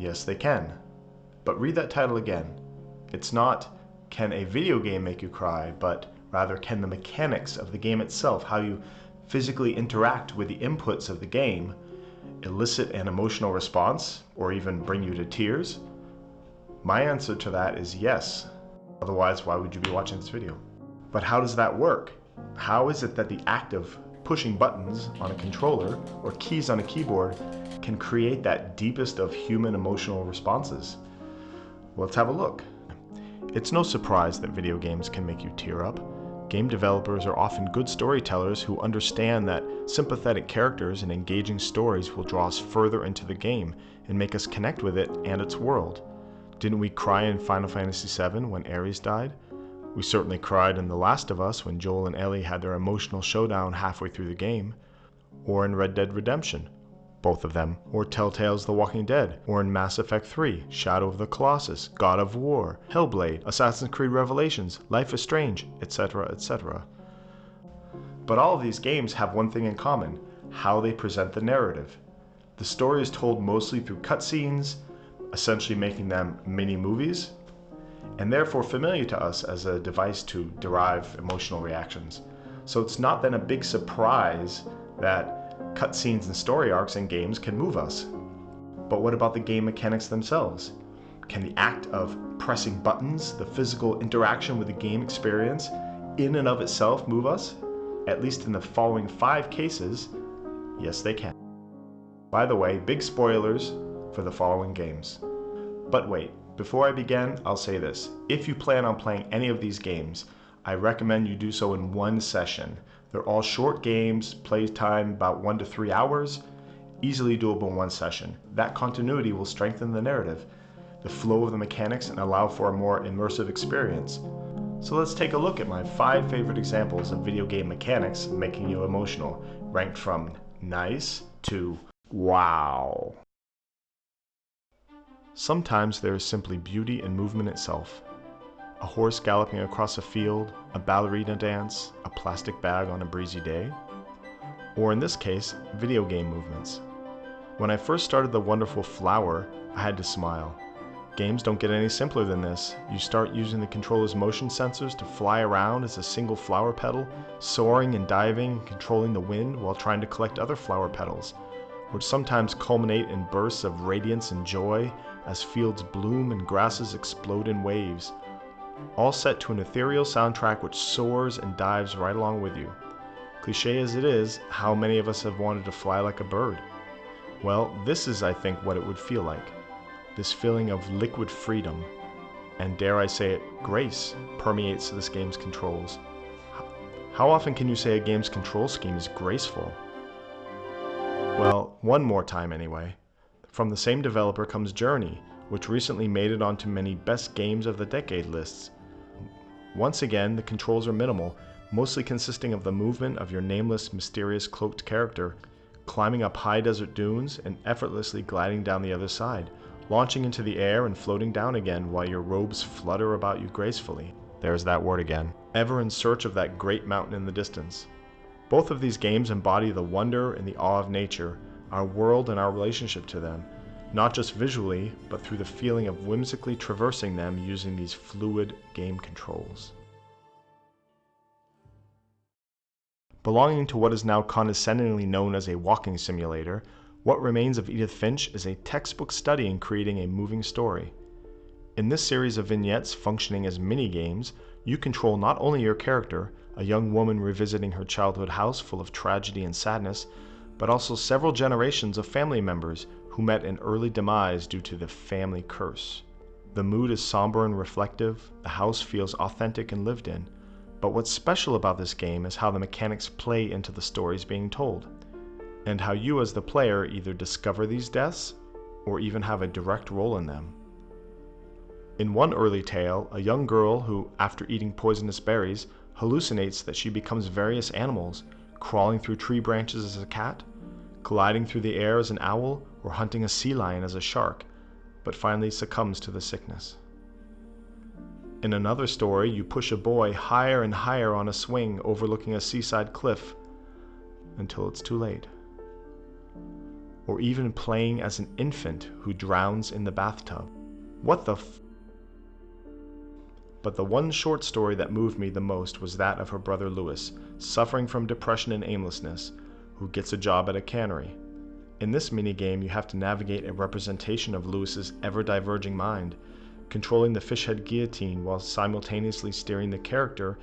Yes, they can. But read that title again. It's not, can a video game make you cry, but rather, can the mechanics of the game itself, how you physically interact with the inputs of the game, elicit an emotional response, or even bring you to tears? My answer to that is yes. Otherwise, why would you be watching this video? But how does that work? How is it that the act of pushing buttons on a controller or keys on a keyboard can create that deepest of human emotional responses? Well, let's have a look. It's no surprise that video games can make you tear up. Game developers are often good storytellers who understand that sympathetic characters and engaging stories will draw us further into the game and make us connect with it and its world. Didn't we cry in Final Fantasy VII when Ares died? We certainly cried in The Last of Us when Joel and Ellie had their emotional showdown halfway through the game, or in Red Dead Redemption, both of them, or Telltale's The Walking Dead, or in Mass Effect 3, Shadow of the Colossus, God of War, Hellblade, Assassin's Creed Revelations, Life is Strange, etc., etc. But all of these games have one thing in common: how they present the narrative. The story is told mostly through cutscenes, essentially making them mini-movies, and therefore familiar to us as a device to derive emotional reactions. So it's not then a big surprise that cutscenes and story arcs in games can move us. But what about the game mechanics themselves? Can the act of pressing buttons, the physical interaction with the game experience, in and of itself move us? At least in the following 5 cases, yes they can. By the way, big spoilers for the following games. But wait, before I begin, I'll say this. If you plan on playing any of these games, I recommend you do so in one session. They're all short games, play time about 1 to 3 hours, easily doable in one session. That continuity will strengthen the narrative, the flow of the mechanics, and allow for a more immersive experience. So let's take a look at my 5 favorite examples of video game mechanics making you emotional, ranked from nice to wow. Sometimes there is simply beauty in movement itself. A horse galloping across a field, a ballerina dance, a plastic bag on a breezy day. Or in this case, video game movements. When I first started The Wonderful Flower, I had to smile. Games don't get any simpler than this. You start using the controller's motion sensors to fly around as a single flower petal, soaring and diving and controlling the wind while trying to collect other flower petals, which sometimes culminate in bursts of radiance and joy as fields bloom and grasses explode in waves, all set to an ethereal soundtrack which soars and dives right along with you. Cliché as it is, how many of us have wanted to fly like a bird? Well, this is, I think, what it would feel like. This feeling of liquid freedom, and dare I say it, grace, permeates this game's controls. How often can you say a game's control scheme is graceful? Well, one more time anyway. From the same developer comes Journey, which recently made it onto many best games of the decade lists. Once again, the controls are minimal, mostly consisting of the movement of your nameless, mysterious cloaked character, climbing up high desert dunes and effortlessly gliding down the other side, launching into the air and floating down again while your robes flutter about you gracefully. There's that word again. Ever in search of that great mountain in the distance. Both of these games embody the wonder and the awe of nature, our world and our relationship to them, not just visually, but through the feeling of whimsically traversing them using these fluid game controls. Belonging to what is now condescendingly known as a walking simulator, What Remains of Edith Finch is a textbook study in creating a moving story. In this series of vignettes functioning as mini-games, you control not only your character, a young woman revisiting her childhood house full of tragedy and sadness, but also several generations of family members who met an early demise due to the family curse. The mood is somber and reflective, the house feels authentic and lived in, but what's special about this game is how the mechanics play into the stories being told, and how you as the player either discover these deaths or even have a direct role in them. In one early tale, a young girl who, after eating poisonous berries, hallucinates that she becomes various animals, crawling through tree branches as a cat, gliding through the air as an owl, or hunting a sea lion as a shark, but finally succumbs to the sickness. In another story, you push a boy higher and higher on a swing overlooking a seaside cliff until it's too late. or even playing as an infant who drowns in the bathtub. What the But the one short story that moved me the most was that of her brother Louis, suffering from depression and aimlessness, who gets a job at a cannery. In this minigame, you have to navigate a representation of Louis's ever-diverging mind, controlling the fishhead guillotine while simultaneously steering the character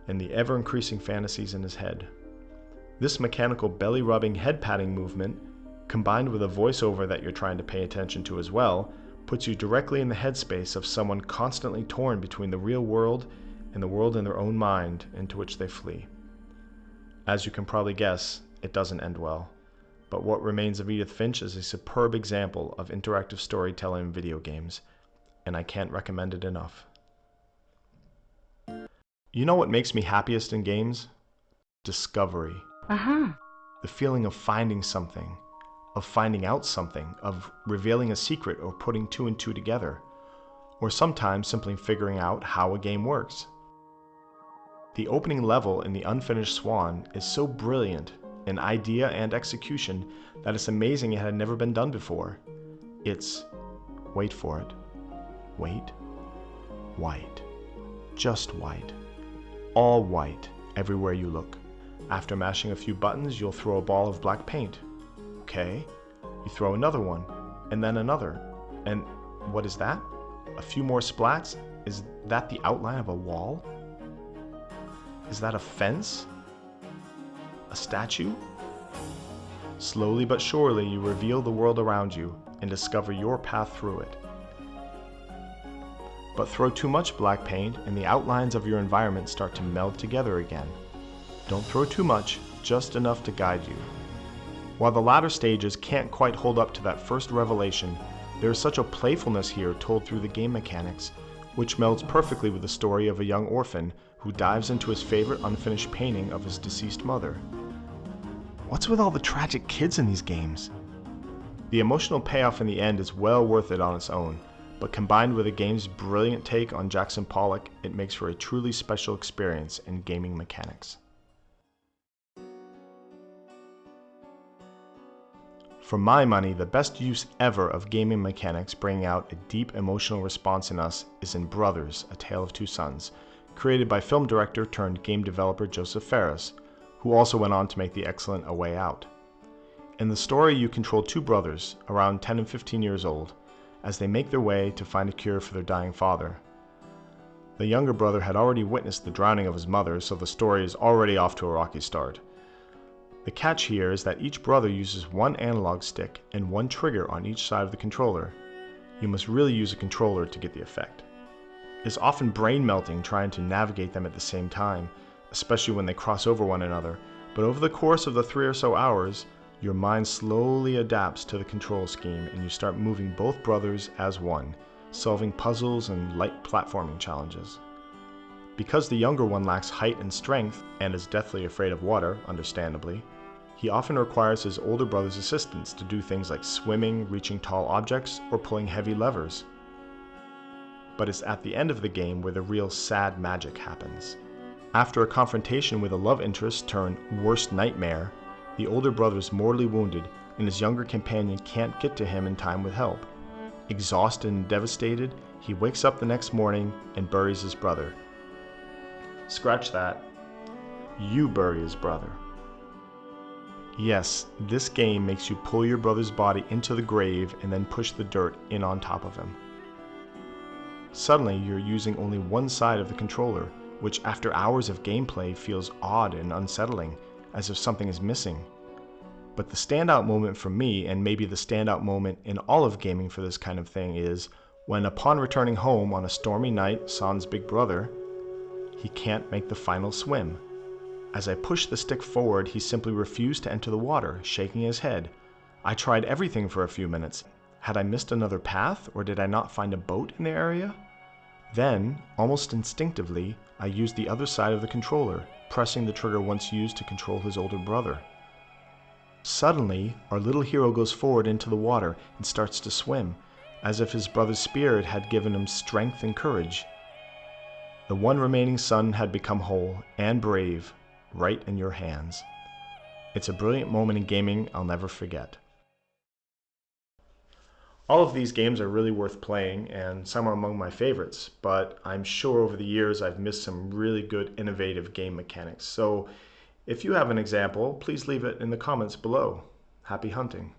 and the ever-increasing fantasies in his head. This mechanical belly-rubbing head-patting movement, combined with a voiceover that you're trying to pay attention to as well, puts you directly in the headspace of someone constantly torn between the real world and the world in their own mind into which they flee. As you can probably guess, it doesn't end well, but What Remains of Edith Finch is a superb example of interactive storytelling in video games, and I can't recommend it enough. You know what makes me happiest in games? Discovery. The feeling of finding something, of finding out something, of revealing a secret or putting two and two together, or sometimes simply figuring out how a game works. The opening level in the unfinished Swan is so brilliant in idea and execution that it's amazing it had never been done before. It's, wait for it, wait, white, just white, all white everywhere you look. After mashing a few buttons, you'll throw a ball of black paint. Okay, you throw another one, and then another, and what is that? A few more splats? Is that the outline of a wall? Is that a fence? A statue? Slowly but surely you reveal the world around you and discover your path through it. But throw too much black paint and the outlines of your environment start to meld together again. Don't throw too much, just enough to guide you. While the latter stages can't quite hold up to that first revelation, there is such a playfulness here told through the game mechanics, which melds perfectly with the story of a young orphan who dives into his favorite unfinished painting of his deceased mother. What's with all the tragic kids in these games? The emotional payoff in the end is well worth it on its own, but combined with the game's brilliant take on Jackson Pollock, it makes for a truly special experience in gaming mechanics. For my money, the best use ever of gaming mechanics bringing out a deep emotional response in us is in Brothers, A Tale of Two Sons, created by film director turned game developer Joseph Fares, who also went on to make the excellent A Way Out. In the story, you control two brothers, around 10 and 15 years old, as they make their way to find a cure for their dying father. The younger brother had already witnessed the drowning of his mother, so the story is already off to a rocky start. The catch here is that each brother uses one analog stick and one trigger on each side of the controller. You must really use a controller to get the effect. It's often brain-melting trying to navigate them at the same time, especially when they cross over one another, but over the course of the 3 or so hours, your mind slowly adapts to the control scheme and you start moving both brothers as one, solving puzzles and light platforming challenges. Because the younger one lacks height and strength, and is deathly afraid of water, understandably, he often requires his older brother's assistance to do things like swimming, reaching tall objects, or pulling heavy levers. But it's at the end of the game where the real sad magic happens. After a confrontation with a love interest turned worst nightmare, the older brother is mortally wounded and his younger companion can't get to him in time with help. Exhausted and devastated, he wakes up the next morning and buries his brother. Scratch that. You bury his brother. Yes, this game makes you pull your brother's body into the grave and then push the dirt in on top of him. Suddenly, you're using only one side of the controller, which after hours of gameplay feels odd and unsettling, as if something is missing. But the standout moment for me, and maybe the standout moment in all of gaming for this kind of thing, is when upon returning home on a stormy night, Son's big brother, he can't make the final swim. As I pushed the stick forward, he simply refused to enter the water, shaking his head. I tried everything for a few minutes. Had I missed another path, or did I not find a boat in the area? Then, almost instinctively, I used the other side of the controller, pressing the trigger once used to control his older brother. Suddenly, our little hero goes forward into the water and starts to swim, as if his brother's spirit had given him strength and courage. The one remaining son had become whole and brave, right in your hands. It's a brilliant moment in gaming I'll never forget. All of these games are really worth playing, and some are among my favorites, but I'm sure over the years I've missed some really good innovative game mechanics. So if you have an example, please leave it in the comments below. Happy hunting!